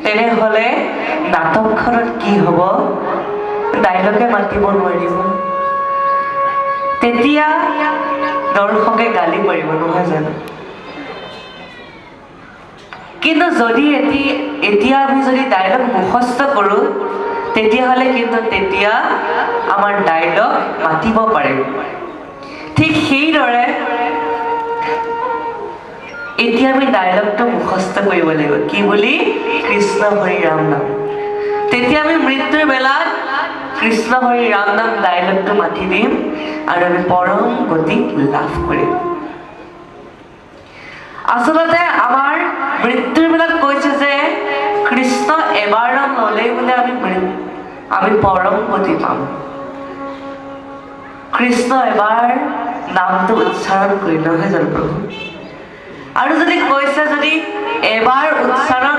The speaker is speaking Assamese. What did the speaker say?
তেনেহ'লে নাটকখনত কি হ'ব? ডাইলগে মাতিব নোৱাৰিব। তেতিয়া দৰ্শকে গালি পাৰিব, নহয় জানো? কিন্তু যদি এতিয়া আমি যদি ডাইলগ মুখস্থ কৰোঁ, তেতিয়াহ'লে কিন্তু তেতিয়া আমাৰ ডাইলগ মাতিব পাৰিম। ঠিক সেইদৰে এতিয়া আমি ডাইলগটো মুখস্থ কৰিব লাগিব। কি বুলি? কৃষ্ণ হৰি ৰাম নাম। তেতিয়া আমি মৃত্যুৰ বেলাত কৃষ্ণ হৰি ৰাম নাম ডাইলগটো মাতি দিম আৰু আমি পৰম গতি লাভ কৰিম। আচলতে আমাৰ মৃত্যুৰ বেলাত কৈছে যে কৃষ্ণ এবাৰ নাম ল'লেই বোলে আমি পৰম গতি পাম। কৃষ্ণ এবাৰ নামটো উচ্চাৰণ কৰি, নহয় জানো প্ৰভু? আৰু যদি কৈছে যদি এবাৰ উচ্চাৰণ